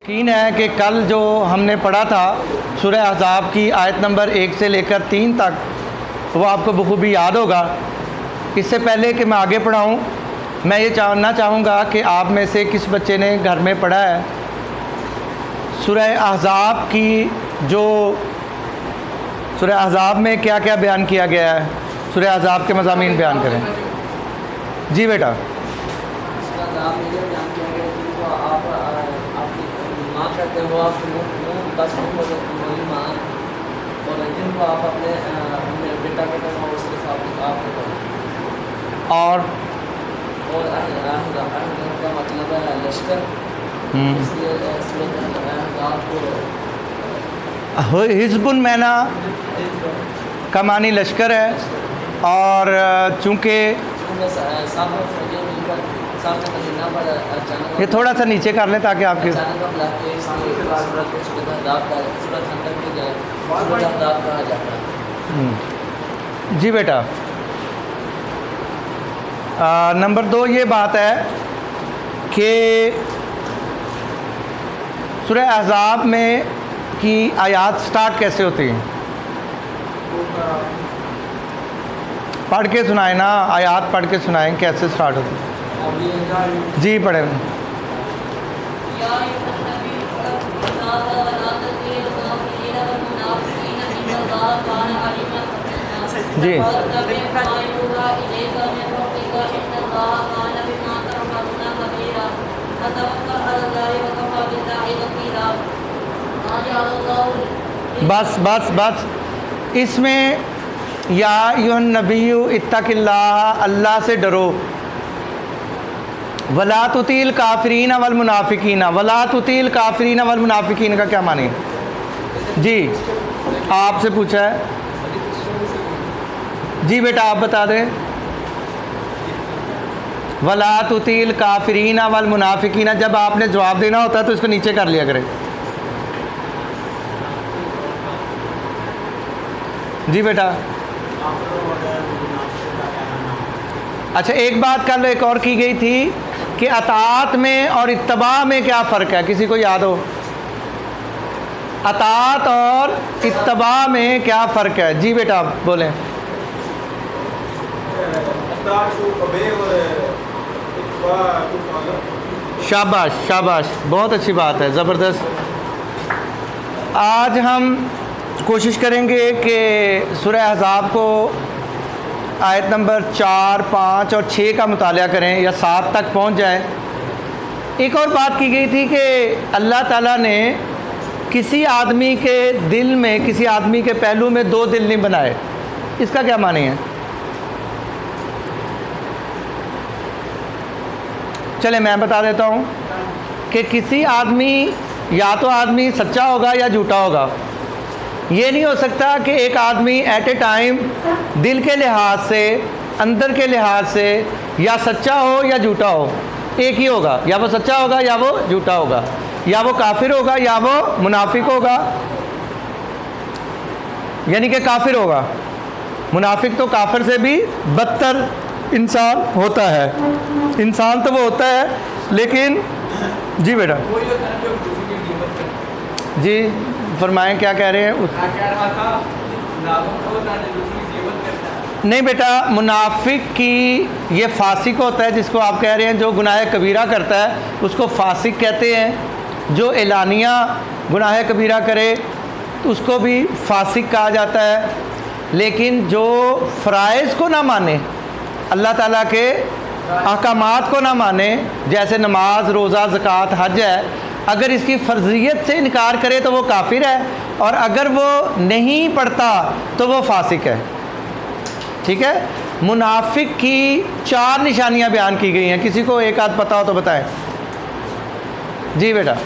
यकीन है कि कल जो हमने पढ़ा था सूरह अहज़ाब की आयत नंबर 1 से लेकर 3 तक वो आपको बखूबी याद होगा। इससे पहले कि मैं आगे पढ़ाऊँ, मैं ये जानना चाहूँगा कि आप में से किस बच्चे ने घर में पढ़ा है सूरह अहज़ाब की। जो सूरह अहज़ाब में क्या क्या बयान किया गया है, सूरह अहज़ाब के मज़ामीन बयान करें। जी बेटा। और का मतलब है लश्कर, हिज़्बुन मैना का मानी लश्कर है। और चूँकि ये थोड़ा सा नीचे कर लें ताकि आपके जी बेटा। नंबर 2 ये बात है कि सूरह अहज़ाब में की आयात स्टार्ट कैसे होती हैं, पढ़ के सुनाएं ना, आयात पढ़ के सुनाएं कैसे स्टार्ट होती है। जी पढ़ें। जी बस बस बस इसमें या अय्युहन नबिय्यु इत्तक़िल्लाह, अल्लाह से डरो, वला तुतील काफिरीन वल मुनाफिकीन, वला तुतील काफिरीन वल मुनाफिकीन का क्या माने? जी आपसे पूछा है। जी बेटा आप बता दें। वला तुतील काफिरीन वल मुनाफिकीन, जब आपने जवाब देना होता है तो इसको नीचे कर लिया करें। जी बेटा। अच्छा एक बात कल एक और की गई थी कि अताअत में और इत्तबा में क्या फ़र्क है, किसी को याद हो? अताअत और इत्तबा में क्या फ़र्क है? जी बेटा आप बोलें। शाबाश शाबाश, बहुत अच्छी बात है, ज़बरदस्त। आज हम कोशिश करेंगे कि सूरह अहज़ाब को आयत नंबर 4, 5 और 6 का मुताला करें या 7 तक पहुंच जाएं। एक और बात की गई थी कि अल्लाह ताला ने किसी आदमी के दिल में, किसी आदमी के पहलू में 2 दिल नहीं बनाए। इसका क्या माने है? चले मैं बता देता हूँ कि किसी आदमी, या तो आदमी सच्चा होगा या झूठा होगा। ये नहीं हो सकता कि एक आदमी एट ए टाइम दिल के लिहाज से, अंदर के लिहाज से या सच्चा हो या झूठा हो, एक ही होगा। या वो सच्चा होगा या वो झूठा होगा, या वो काफिर होगा या वो मुनाफिक होगा, यानी कि काफिर होगा। मुनाफिक तो काफिर से भी बदतर इंसान होता है। इंसान तो वो होता है, लेकिन जी बेटा जी फरमाएं क्या कह रहे हैं? नहीं बेटा, मुनाफिक की ये फासिक होता है जिसको आप कह रहे हैं, जो गुनाह कबीरा करता है उसको फासिक कहते हैं। जो एलानिया गुनाह कबीरा करे तो उसको भी फासिक कहा जाता है। लेकिन जो फ़राइज़ को ना माने, अल्लाह ताला के अहकामात को ना माने, जैसे नमाज, रोज़ा, ज़कात, हज है, अगर इसकी फ़र्ज़ियत से इनकार करे तो वो काफिर है, और अगर वो नहीं पढ़ता तो वो फासिक है। ठीक है। मुनाफिक की 4 निशानियां बयान की गई हैं, किसी को एक आध पता हो तो बताएं। जी बेटा।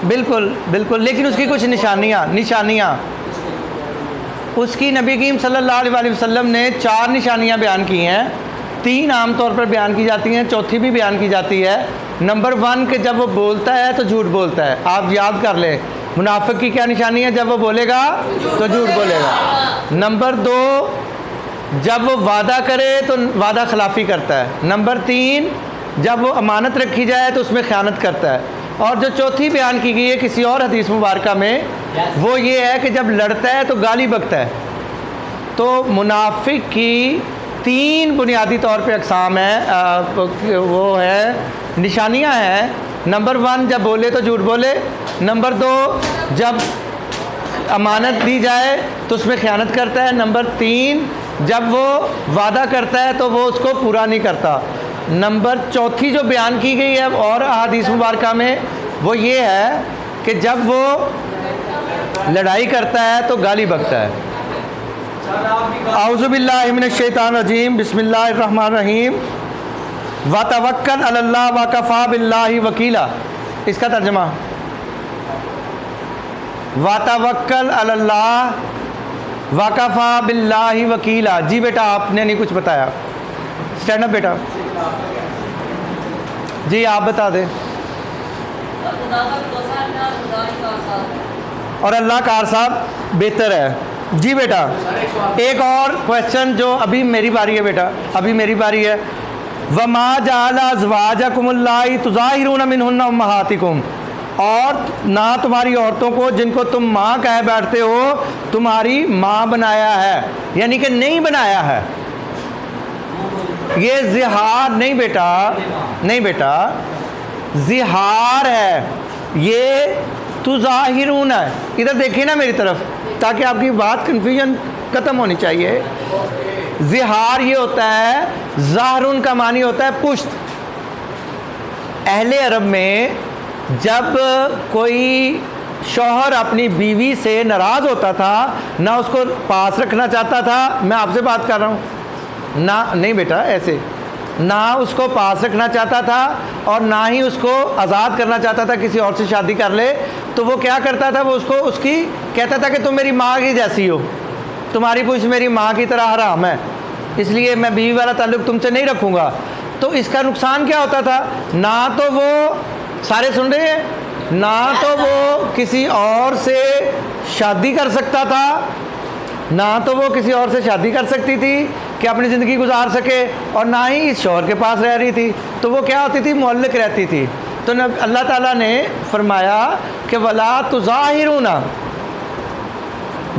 बिल्कुल बिल्कुल, लेकिन उसकी कुछ निशानियाँ उसकी नबी करीम सल्लल्लाहु अलैहि वसल्लम ने 4 निशानियाँ बयान की हैं। 3 आमतौर पर बयान की जाती हैं, चौथी भी बयान की जाती है। नंबर 1 कि जब वो बोलता है तो झूठ बोलता है। आप याद कर लें, मुनाफिक की क्या निशानी है? जब वो बोलेगा तो झूठ बोलेगा। नंबर 2 जब वो वादा करे तो वादा खिलाफ़ी करता है। नंबर 3, जब वो अमानत रखी जाए तो उसमें ख़यानत करता है। और जो चौथी बयान की गई है किसी और हदीस मुबारका में, वो ये है कि जब लड़ता है तो गाली बकता है। तो मुनाफिक की 3 बुनियादी तौर पे अक़साम है, वो है निशानियां हैं। नंबर 1, जब बोले तो झूठ बोले। नंबर 2, जब अमानत दी जाए तो उसमें ख़यानत करता है। नंबर 3, जब वो वादा करता है तो वो उसको पूरा नहीं करता। नंबर 4 जो बयान की गई है और हदीस मुबारका में, वो ये है कि जब वो लड़ाई करता है तो गाली बकता है। औज़ु बिल्लाहि मिनश शैतानिर रजीम, बिस्मिल्लाहिर रहमानिर रहीम। व तवक्कल अलल्लाह व कफ़ा बिल्लाहि वकीला। इसका तर्जुमा, व तवक्कल अलल्लाह व कफ़ा बिल्लाहि वकीला। जी बेटा, आपने नहीं कुछ बताया। स्टैंड अप बेटा। जी आप बता दें। और अल्लाह कार साहब बेहतर है। जी बेटा, एक और क्वेश्चन जो अभी मेरी बारी है बेटा, अभी मेरी बारी है। वमा जाला अज़वाजकुमुल्लाती तुज़ाहिरून मिनहुन्ना उम्महातिकुम। और ना तुम्हारी औरतों को जिनको तुम माँ कह बैठते हो तुम्हारी माँ बनाया है, यानी कि नहीं बनाया है। ये ज़िहार नहीं बेटा, नहीं बेटा, ज़िहार है। ये तुज़ाहिरून है। इधर देखिए ना मेरी तरफ, ताकि आपकी बात कन्फ्यूजन ख़त्म होनी चाहिए। ज़िहार ये होता है, ज़ाहरुन का मानी होता है पुश्त। अहले अरब में जब कोई शौहर अपनी बीवी से नाराज़ होता था, ना उसको पास रखना चाहता था, मैं आपसे बात कर रहा हूँ ना, नहीं बेटा ऐसे, ना उसको पास रखना चाहता था और ना ही उसको आज़ाद करना चाहता था किसी और से शादी कर ले, तो वो क्या करता था, वो उसको उसकी कहता था कि तुम मेरी माँ की जैसी हो, तुम्हारी पुश्त मेरी माँ की तरह हराम है, इसलिए मैं बीवी वाला ताल्लुक़ तुमसे नहीं रखूँगा। तो इसका नुकसान क्या होता था, ना तो वो, सारे सुन रहे हैं, ना तो वो किसी और से शादी कर सकता था, ना तो वो किसी और से शादी कर सकती थी कि अपनी ज़िंदगी गुजार सके, और ना ही इस शौहर के पास रह रही थी। तो वो क्या होती थी, मुअल्लिक रहती थी। तो अल्लाह ताला ने फरमाया कि वला तुज़ाहिरूना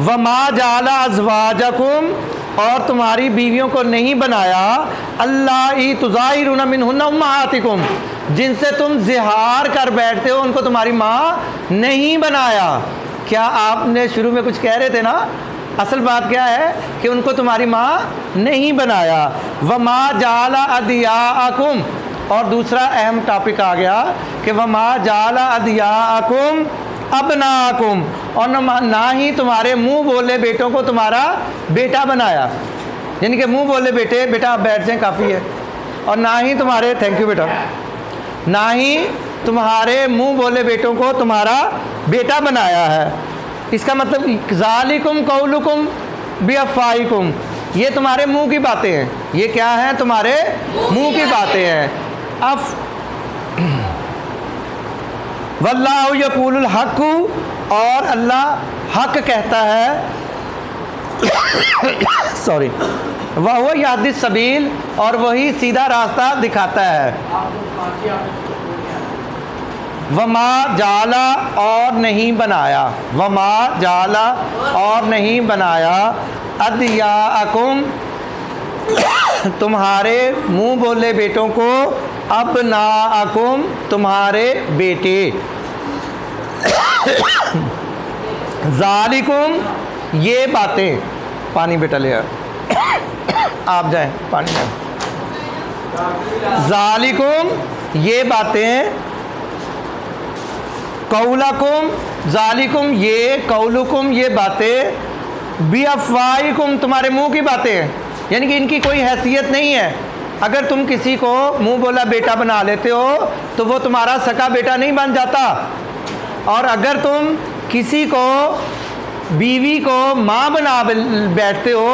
वमा जाला अज़वाजकुम, और तुम्हारी बीवियों को नहीं बनाया, अल्लाही तुज़ाहिरूना मिनहुन्ना उम्महातिकुम, जिनसे तुम ज़िहार कर बैठते हो उनको तुम्हारी माँ नहीं बनाया। क्या आपने शुरू में कुछ कह रहे थे ना, असल बात क्या है कि उनको तुम्हारी माँ नहीं बनाया। वमा जाला अदियाकुम, और दूसरा अहम टॉपिक आ गया कि वमा जाला अदियाकुम अबनाकुम, और ना ही तुम्हारे मुंह बोले बेटों को तुम्हारा बेटा बनाया, यानी कि मुंह बोले बेटे, बेटा आप बैठ जाएं काफ़ी है, और ना ही तुम्हारे, थैंक यू बेटा, ना ही तुम्हारे मुंह बोले बेटों को तुम्हारा बेटा बनाया है। इसका मतलब ज़ालिकुम कौलुकुम बिअफ़वाहिकुम, ये तुम्हारे मुंह की बातें हैं। ये क्या है, तुम्हारे मुंह की बातें हैं। अफ वल्लाहु यक़ूलुल हक़, और अल्लाह हक कहता है, सॉरी, वह यहदिस सबील, और वही सीधा रास्ता दिखाता है। वमा जाला, और नहीं बनाया, वमा जाला, और नहीं बनाया, अदियाकुम, तुम्हारे मुंह बोले बेटों को, अबनाकुम, तुम्हारे बेटे, ज़ालिकुम, ये बातें, पानी बेटा ले आप जाएं, पानी में, ज़ालिकुम, ये बातें, कौलकुम, ज़ालिकुम, ये कौलुकुम, ये बातें, बिअफ़वाहिकुम, तुम्हारे मुंह की बातें हैं, यानी कि इनकी कोई हैसियत नहीं है। अगर तुम किसी को मुंह बोला बेटा बना लेते हो तो वो तुम्हारा सका बेटा नहीं बन जाता, और अगर तुम किसी को, बीवी को माँ बना बैठते हो,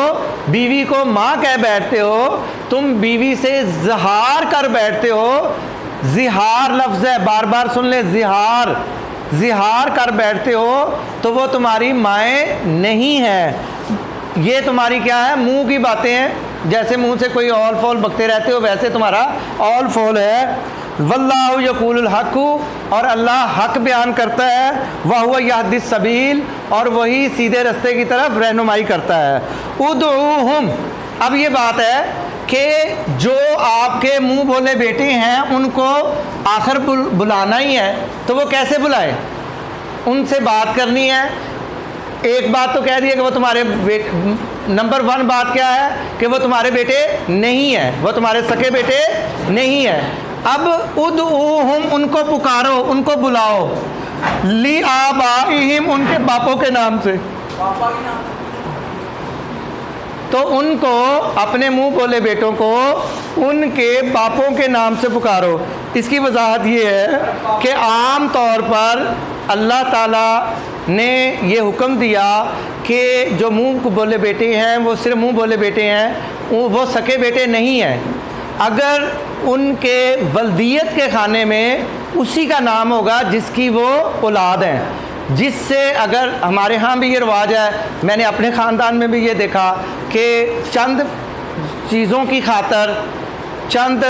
बीवी को माँ कह बैठते हो, तुम बीवी से ज़िहार कर बैठते हो, ज़िहार लफ्ज़ है, बार बार सुन ले, ज़िहार, ज़िहार कर बैठते हो, तो वो तुम्हारी माएँ नहीं है। ये तुम्हारी क्या है, मुंह की बातें हैं, जैसे मुंह से कोई ऑल फॉल बकते रहते हो वैसे तुम्हारा ऑल फॉल है। वल्लाहु यक़ूलुल हक़, और अल्लाह हक बयान करता है, वह हुवा यहदिस सबील, और वही सीधे रास्ते की तरफ रहनुमाई करता है। उदऊहुम, अब ये बात है कि जो आपके मुंह बोले बेटे हैं उनको आखिर बुलाना ही है, तो वो कैसे बुलाए, उनसे बात करनी है। एक बात तो कह दी है कि वो तुम्हारे नंबर 1 बात क्या है कि वो तुम्हारे बेटे नहीं है, वो तुम्हारे सके बेटे नहीं है। अब उदऊहुम, उनको पुकारो, उनको बुलाओ, ली आबाइहिम, उनके बापों के नाम से। पापा के नाम तो उनको, अपने मुंह बोले बेटों को उनके बापों के नाम से पुकारो। इसकी वजाहत ये है कि आम तौर पर अल्लाह ताला ने ये हुक्म दिया कि जो मुंह बोले बेटे हैं वो सिर्फ मुंह बोले बेटे हैं, वो सके बेटे नहीं हैं। अगर उनके वल्दियत के खाने में उसी का नाम होगा जिसकी वो औलाद हैं, जिससे, अगर हमारे यहाँ भी ये रिवाज है, मैंने अपने ख़ानदान में भी ये देखा कि चंद चीज़ों की खातर, चंद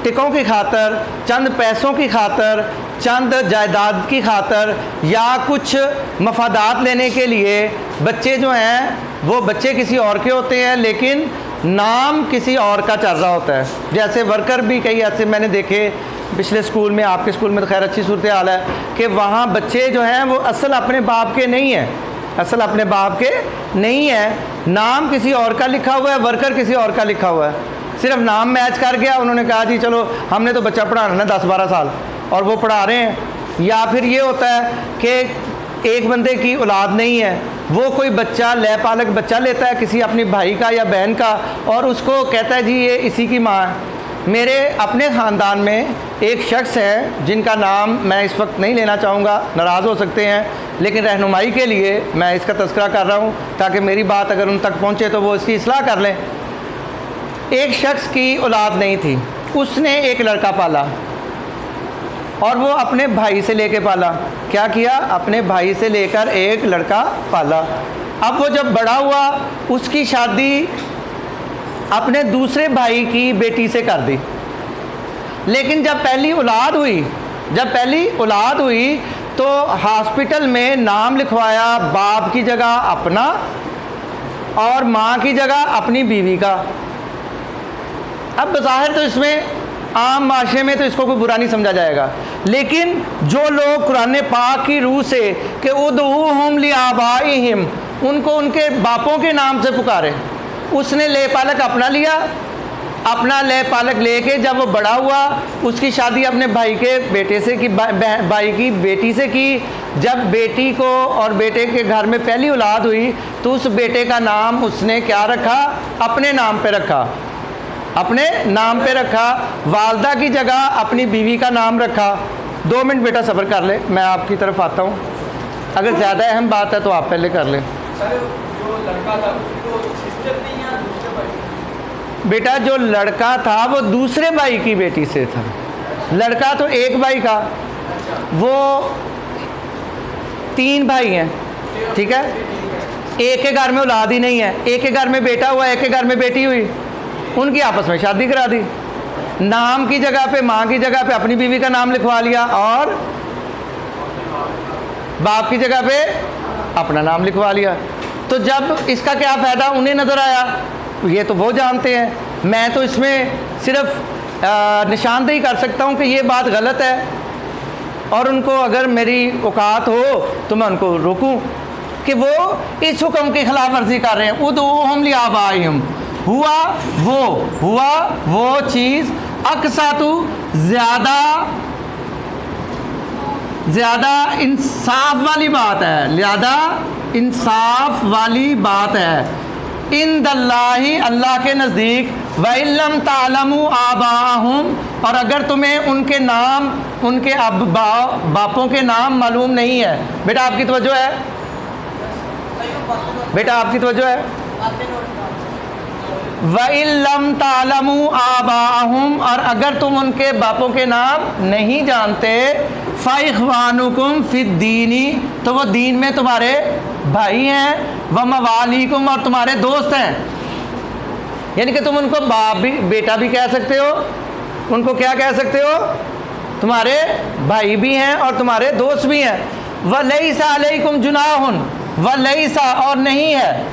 टिकों की खातर, चंद पैसों की खातर, चंद जायदाद की खातर, या कुछ मफादात लेने के लिए बच्चे जो हैं वो बच्चे किसी और के होते हैं लेकिन नाम किसी और का चल रहा होता है। जैसे वर्कर भी कई ऐसे मैंने देखे पिछले स्कूल में, आपके स्कूल में तो खैर अच्छी सूरत हाल है कि वहाँ बच्चे जो हैं वो असल अपने बाप के नहीं हैं, असल अपने बाप के नहीं है, नाम किसी और का लिखा हुआ है, वर्कर किसी और का लिखा हुआ है, सिर्फ नाम मैच कर गया, उन्होंने कहा जी चलो हमने तो बच्चा पढ़ाना है 10-12 साल और वो पढ़ा रहे हैं। या फिर ये होता है कि एक बंदे की औलाद नहीं है, वो कोई बच्चा लयपालक बच्चा लेता है किसी अपनी भाई का या बहन का और उसको कहता है जी ये इसी की माँ है। मेरे अपने ख़ानदान में एक शख्स है जिनका नाम मैं इस वक्त नहीं लेना चाहूँगा, नाराज़ हो सकते हैं, लेकिन रहनुमाई के लिए मैं इसका तज़किरा कर रहा हूँ ताकि मेरी बात अगर उन तक पहुँचे तो वो इसकी इस्लाह कर लें। एक शख्स की औलाद नहीं थी, उसने एक लड़का पाला और वो अपने भाई से लेके पाला। क्या किया? अपने भाई से लेकर एक लड़का पाला। अब वो जब बड़ा हुआ उसकी शादी अपने दूसरे भाई की बेटी से कर दी। लेकिन जब पहली औलाद हुई तो हॉस्पिटल में नाम लिखवाया बाप की जगह अपना और माँ की जगह अपनी बीवी का। अब बज़ाहिर तो इसमें आम माशरे में तो इसको कोई बुरा नहीं समझा जाएगा, लेकिन जो लोग कुरान पाक की रूह से कि उदऊहुम लिआबाइहिम, उनको उनके बापों के नाम से पुकारे, उसने ले पालक अपना लिया, अपना ले पालक लेके जब वो बड़ा हुआ उसकी शादी अपने भाई के बेटे से की, भाई की बेटी से की। जब बेटी को और बेटे के घर में पहली औलाद हुई तो उस बेटे का नाम उसने क्या रखा? अपने नाम पे रखा, अपने नाम पे रखा। वालदा की जगह अपनी बीवी का नाम रखा। 2 मिनट बेटा सब्र कर ले, मैं आपकी तरफ आता हूँ। अगर ज़्यादा अहम बात है तो आप पहले कर लें। जो लड़का था उसको सिस्टर नहीं या दूसरे भाई? बेटा जो लड़का था वो दूसरे भाई की बेटी से था, लड़का तो एक भाई का, वो 3 भाई हैं, ठीक है। एक के घर में औलाद ही नहीं है, एक के घर में बेटा हुआ, एक के घर में बेटी हुई, उनकी आपस में शादी करा दी। नाम की जगह पे, माँ की जगह पे अपनी बीवी का नाम लिखवा लिया और बाप की जगह पे अपना नाम लिखवा लिया। तो जब इसका क्या फ़ायदा उन्हें नज़र आया, ये तो वो जानते हैं, मैं तो इसमें सिर्फ निशानदेही कर सकता हूँ कि ये बात गलत है और उनको अगर मेरी औकात हो तो मैं उनको रोकूं कि वो इस हुक्म की खिलाफ वर्जी कर रहे हैं। उदऊहुम लिआबाइहिम, हुआ वो चीज़ अक्सातु ज़्यादा इंसाफ वाली बात है, ज़्यादा इंसाफ वाली बात है। इंदल्लाहि, अल्लाह के नज़दीक, व इल्लम तालमू आबाहुम, और अगर तुम्हें उनके नाम, उनके बापों के नाम मालूम नहीं है। बेटा आपकी तवज्जो है, बेटा आपकी तवज्जो है। व इल्लम तालमू आबाहुम, और अगर तुम उनके बापों के नाम नहीं जानते, फ़इख्वानुकुम फ़िद्दीनी, तो वो दीन में तुम्हारे भाई हैं, व मवालीकुम, और तुम्हारे दोस्त हैं। यानी कि तुम उनको बाप भी बेटा भी कह सकते हो, उनको क्या कह सकते हो, तुम्हारे भाई भी हैं और तुम्हारे दोस्त भी हैं। वलैसा अलैकुम जुनाहुन, वलैसा और नहीं है,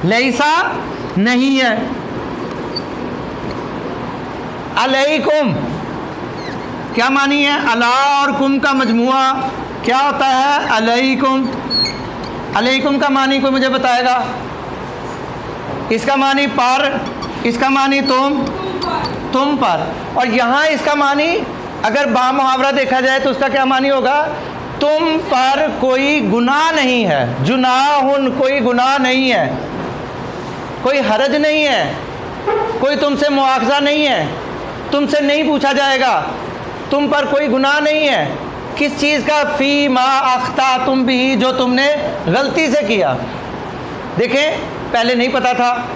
लैसा नहीं है, अलैकुम क्या मानी है, अला और कुम का मजमुआ क्या होता है, अलैकुम। अलैकुम का मानी कोई मुझे बताएगा? इसका मानी पर, इसका मानी तुम पर। और यहाँ इसका मानी अगर बा मुहावरा देखा जाए तो उसका क्या मानी होगा, तुम पर कोई गुनाह नहीं है। जुनाहुन कोई गुनाह नहीं है, कोई हरज नहीं है, कोई तुमसे मुआवजा नहीं है, तुमसे नहीं पूछा जाएगा, तुम पर कोई गुनाह नहीं है। किस चीज़ का, फ़ी मा अख्ता तुम भी, जो तुमने गलती से किया। देखें पहले नहीं पता था,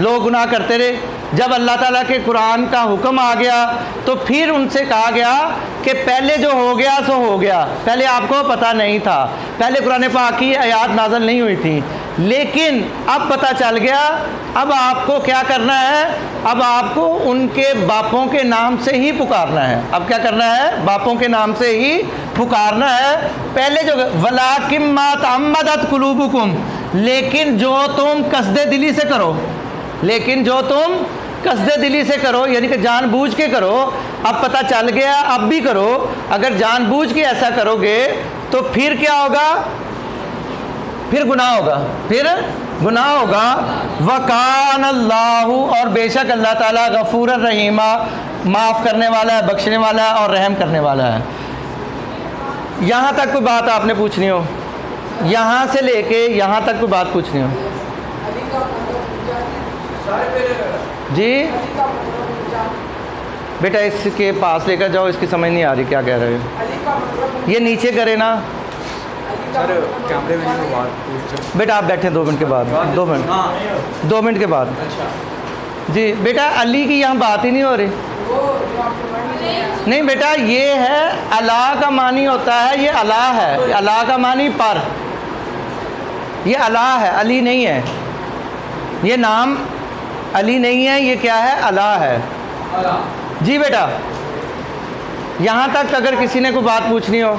लोग गुनाह करते रहे। जब अल्लाह ताला के कुरान का हुक्म आ गया तो फिर उनसे कहा गया कि पहले जो हो गया सो हो गया, पहले आपको पता नहीं था, पहले कुरान पाक की आयत नाज़िल नहीं हुई थी, लेकिन अब पता चल गया। अब आपको क्या करना है, अब आपको उनके बापों के नाम से ही पुकारना है। अब क्या करना है, बापों के नाम से ही पुकारना है। पहले जो वलाकिम मा तअम्मदत कुलूबुकुम, लेकिन जो तुम कसदे दिली से करो, लेकिन जो तुम कसदे दिली से करो, यानी कि जानबूझ के करो। अब पता चल गया, अब भी करो। अगर जानबूझ के ऐसा करोगे तो फिर क्या होगा, फिर गुनाह होगा, फिर गुनाह होगा। वकान अल्लाहु, और बेशक अल्लाह ताला गफूर रहीमा, माफ़ करने वाला है, बख्शने वाला है और रहम करने वाला है। यहाँ तक कोई बात आपने पूछनी हो, यहाँ से लेके यहाँ तक कोई बात पूछनी हो जी बेटा, इसके पास लेकर जाओ, इसकी समझ नहीं आ रही क्या कह रहे हो। ये नीचे करे ना सर, कैमरे में नहीं बात पूछते। बेटा आप बैठे 2 मिनट के बाद, 2 मिनट 2 मिनट के बाद। अच्छा जी बेटा, अली की यहाँ बात ही नहीं हो रही। नहीं बेटा, ये है अला का मानी होता है, ये अला है, अला का मानी पर, ये अला है, अली नहीं है। ये नाम अली नहीं है, ये क्या है, अला है। जी बेटा, यहाँ तक अगर किसी ने कोई बात पूछनी हो,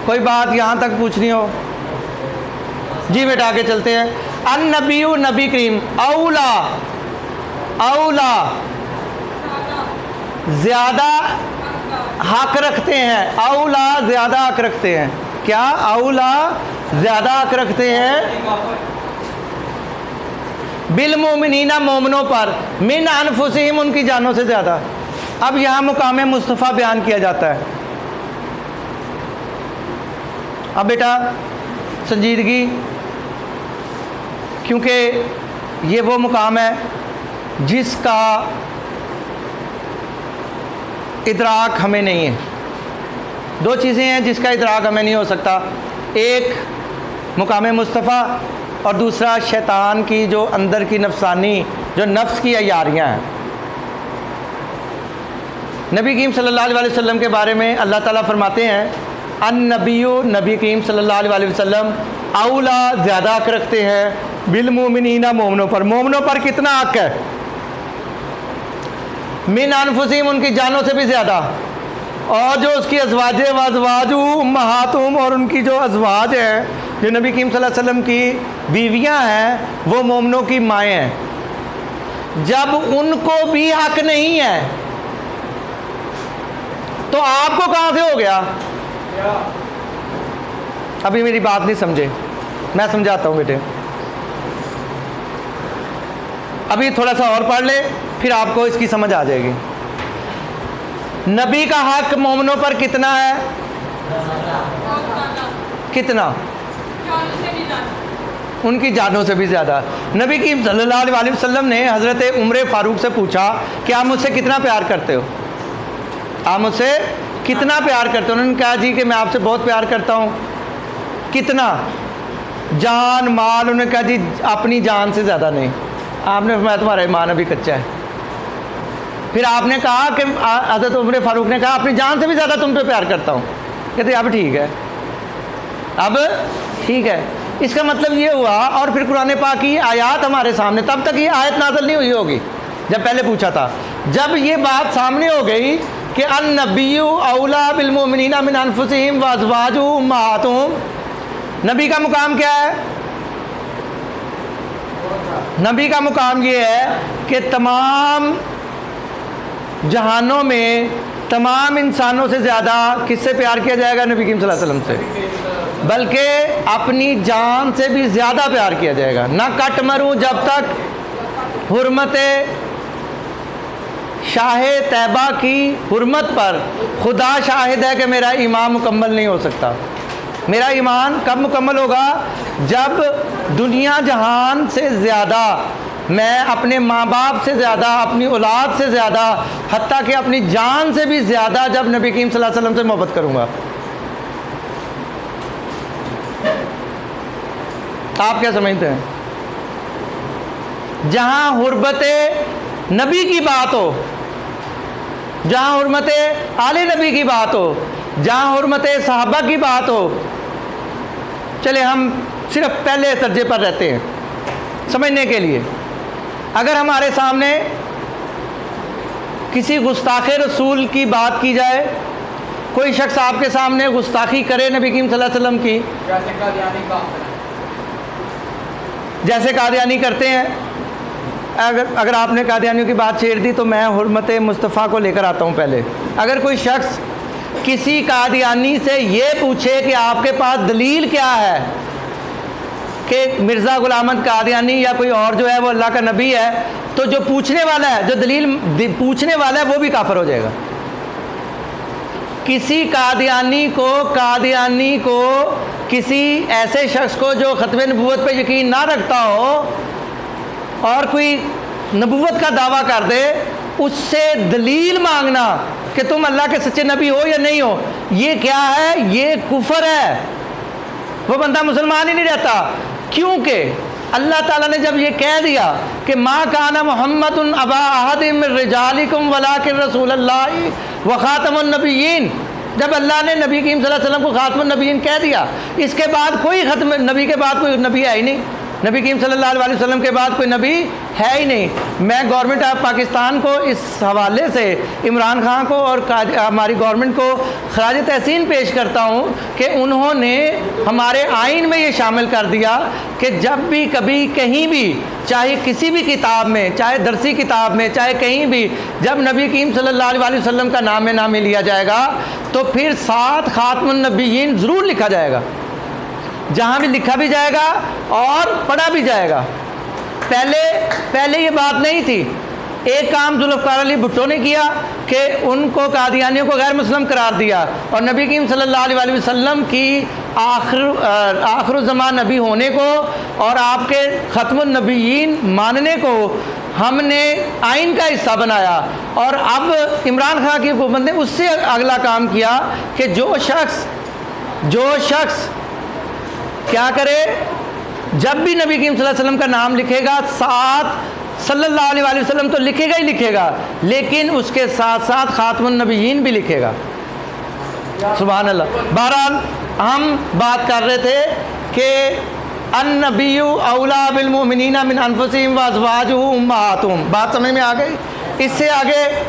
कोई बात यहाँ तक पूछनी हो। जी बेटा आगे चलते हैं। अन नबीयु, नबी करीम, औला, औला ज़्यादा हक रखते हैं, औला ज़्यादा हक रखते हैं। क्या, औला ज़्यादा हक रखते हैं बिल मोमिनीना, मोमनों पर, मिन अनफुसिहिम, उनकी जानों से ज़्यादा। अब यहाँ मुकाम मुस्तफ़ा बयान किया जाता है। अब बेटा संजीदगी, क्योंकि ये वो मुकाम है जिसका इदराक हमें नहीं है। 2 चीज़ें हैं जिसका इदराक हमें नहीं हो सकता, एक मुकाम मुस्तफ़ा और दूसरा शैतान की जो अंदर की नफसानी, जो नफ्स की अयारियाँ हैं। नबी करीम सल्लल्लाहु अलैहि वसल्लम के बारे में अल्लाह ताला फरमाते हैं, अन नबीयु, नबी करीम सल्लल्लाहु अलैहि वसल्लम, औला ज़्यादा हक रखते हैं बिल मोमिनीना, मोमनों पर। मोमनों पर कितना हक है, मिन अनफुसिहिम, उनकी जानों से भी ज़्यादा। और जो उसकी अज़वाज वज़वाजु उम्महातुहुम, और उनकी जो अज़वाज हैं, जो नबी करीम सल्लल्लाहु अलैहि वसल्लम की बीवियां हैं, वो मोमनों की माएँ हैं। जब उनको भी हक नहीं है तो आपको कहाँ से हो गया? अभी मेरी बात नहीं समझे, मैं समझाता हूँ बेटे। अभी थोड़ा सा और पढ़ ले, फिर आपको इसकी समझ आ जाएगी। नबी का हक मोमनों पर कितना है, कितना? उनकी जानों से भी ज़्यादा। नबी की सल्लल्लाहु अलैहि वसल्लम ने हज़रत उमर फ़ारूक से पूछा कि आप मुझसे कितना प्यार करते हो, आप मुझसे कितना प्यार करते हो? उन्होंने कहा जी कि मैं आपसे बहुत प्यार करता हूँ। कितना? जान माल? उन्होंने कहा जी अपनी जान से ज़्यादा नहीं। आपने फरमाया तुम्हारा ईमान अभी कच्चा है। फिर आपने कहा कि हज़रत उमर फारूक ने कहा अपनी जान से भी ज़्यादा तुम पे प्यार करता हूँ। कहते अब ठीक है, अब ठीक है। इसका मतलब ये हुआ, और फिर कुरान पाक की आयत हमारे सामने, तब तक ये आयत नाज़िल नहीं हुई होगी जब पहले पूछा था। जब ये बात सामने हो गई कि अन्नबिय्यु औला बिल मोमिनीना मिन अनफुसिहिम व अज़वाजुहुम उम्महातुहुम, नबी का मुकाम क्या है? नबी का मुकाम ये है कि तमाम जहानों में तमाम इंसानों से ज़्यादा किससे प्यार किया जाएगा? नबी करीम सल्लल्लाहु अलैहि वसल्लम से, बल्कि अपनी जान से भी ज़्यादा प्यार किया जाएगा। ना कट मरूं जब तक हुर्मत शाह तैबा की हुर्मत पर खुदा शाहिद है कि मेरा ईमान मुकम्मल नहीं हो सकता। मेरा ईमान कब मुकम्मल होगा? जब दुनिया जहान से ज़्यादा मैं अपने माँ बाप से ज़्यादा, अपनी औलाद से ज़्यादा, हत्ता कि अपनी जान से भी ज़्यादा जब नबी करीम सल्लल्लाहु अलैहि वसल्लम से मोहब्बत करूँगा। आप क्या समझते हैं? जहाँ हुर्बत नबी की बात हो, जहाँ हुर्मत आले नबी की बात हो, जहाँ हुर्मत सहाबा की बात हो, चले हम सिर्फ पहले दर्जे पर रहते हैं समझने के लिए। अगर हमारे सामने किसी गुस्ताखे रसूल की बात की जाए, कोई शख्स आपके सामने गुस्ताखी करे नबी करीम सल्लल्लाहु अलैहि वसल्लम की, जैसे कादियानी करते हैं, अगर आपने कादियानियों की बात छेड़ दी तो मैं हुर्मत मुस्तफ़ा को लेकर आता हूँ। पहले अगर कोई शख्स किसी कादियानी से ये पूछे कि आपके पास दलील क्या है कि मिर्ज़ा गुलाम अहमद कादियानी या कोई और जो है वो अल्लाह का नबी है, तो जो पूछने वाला है, जो दलील पूछने वाला है, वो भी काफिर हो जाएगा। किसी कादियानी को किसी ऐसे शख्स को जो ख़त्म नबूवत पे यकीन ना रखता हो और कोई नबूवत का दावा कर दे, उससे दलील मांगना कि तुम अल्लाह के सच्चे नबी हो या नहीं हो, ये क्या है? ये कुफर है। वो बंदा मुसलमान ही नहीं रहता, क्योंकि अल्लाह ताला ने जब ये कह दिया कि मा काना मुहम्मदुन अबा अहदिम मिन रिजालिकुम वलाकिन रसूलुल्लाह व खातमुन नबिय्यीन, जब अल्लाह ने नबी करीम सल्लल्लाहु अलैहि वसल्लम को खातमुन नबिय्यीन कह दिया, इसके बाद कोई खत्म नबी के बाद कोई नबी है ही नहीं। नबी करीम सल्लल्लाहु अलैहि वसल्लम के बाद कोई नबी है ही नहीं। मैं गवर्नमेंट ऑफ पाकिस्तान को इस हवाले से इमरान खान को और हमारी गवर्नमेंट को खराज तहसीन पेश करता हूँ कि उन्होंने हमारे आइन में ये शामिल कर दिया कि जब भी कभी कहीं भी, चाहे किसी भी किताब में, चाहे दरसी किताब में, चाहे कहीं भी, जब नबी करीम सल्लल्लाहु अलैहि वसल्लम का नाम नामी लिया जाएगा तो फिर साथ खातमुन नबिय्यीन ज़रूर लिखा जाएगा। जहाँ भी लिखा भी जाएगा और पढ़ा भी जाएगा। पहले ये बात नहीं थी। एक काम जुल्फ़िकार अली भुट्टो ने किया कि उनको कादियानियों को गैर मुस्लिम करार दिया, और नबी करीम सल्लल्लाहु अलैहि वसल्लम की आखिर ज़मान नबी होने को और आपके ख़त्मुन नबिय्यीन मानने को हमने आइन का हिस्सा बनाया। और अब इमरान खान की हुकूमत ने उससे अगला काम किया कि जो शख्स क्या करे, जब भी नबी करीम सल्लल्लाहु अलैहि वसल्लम का नाम लिखेगा, साथ सल्लल्लाहु अलैहि वसल्लम तो लिखेगा ही लिखेगा, लेकिन उसके साथ साथ खातमुन नबिय्यीन भी लिखेगा। सुभान अल्लाह। बहरहाल हम बात कर रहे थे कि अन्नबिय्यु औला बिल मोमिनीना मिन अनफुसिहिम व अज़वाजुहुम उम्महातुहुम, बात समझ में आ गई। इससे आगे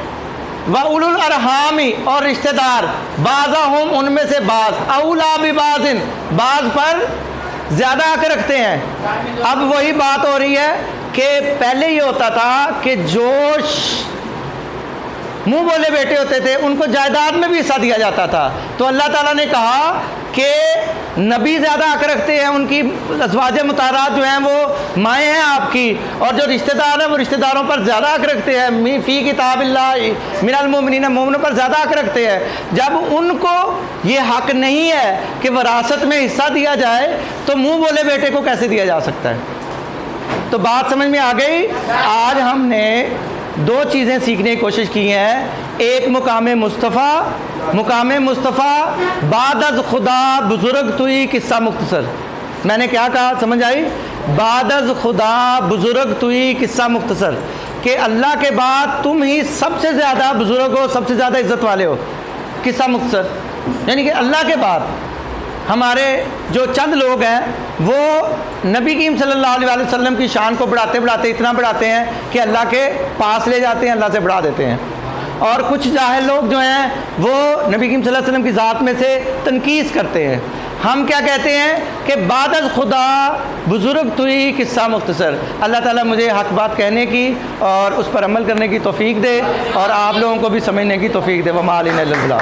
व उलुल अरहामी, और रिश्तेदार, बाज़हुम, उनमें से बाज़, औला बिबाज़िन, बाज़ पर ज़्यादा हक़ रखते हैं। अब वही बात हो रही है कि पहले ये होता था कि जो मुंह बोले बेटे होते थे उनको जायदाद में भी हिस्सा दिया जाता था। तो अल्लाह ताला ने कहा कि नबी ज़्यादा हक़ रखते हैं, उनकी अज़वाज मुताहरात जो हैं वो माएँ हैं आपकी, और जो रिश्तेदार हैं वो रिश्तेदारों पर ज़्यादा हक़ रखते हैं। फ़ी किताबिल्लाहि मिनल मोमिनीना, मोमिनों पर ज़्यादा हक़ रखते हैं। जब उनको ये हक़ नहीं है कि विरासत में हिस्सा दिया जाए, तो मुँह बोले बेटे को कैसे दिया जा सकता है? तो बात समझ में आ गई। आज हमने दो चीज़ें सीखने की कोशिश की हैं। एक मुकाम मुस्तफ़ा बादज़ खुदा बुज़ुर्ग तुई किस्सा मुख्तसर। मैंने क्या कहा, समझ आई? बादज़ खुदा बुज़ुर्ग तुई किस्सा मुख्तसर। कि अल्लाह के बाद तुम ही सबसे ज़्यादा बुज़ुर्ग हो, सबसे ज़्यादा इज़्ज़त वाले हो। किस्सा मुख्तसर, यानी कि अल्लाह के बाद हमारे जो चंद लोग हैं वो नबी करीम सल्लल्लाहु अलैहि वसल्लम की शान को बढ़ाते बढ़ाते इतना बढ़ाते हैं कि अल्लाह के पास ले जाते हैं, अल्लाह से बढ़ा देते हैं। और कुछ जाहिल लोग जो हैं वो नबी करीम सल्लल्लाहु अलैहि वसल्लम की ज़ात में से तनकीस करते हैं। हम क्या कहते हैं कि बादल खुदा बुज़ुर्ग तुई किस्सा मुख्तसर। अल्लाह ताला मुझे हक बात कहने की और उस पर अमल करने की तौफीक दे और आप लोगों को भी समझने की तौफीक दे। वमा अलैना इल्लल बलाग।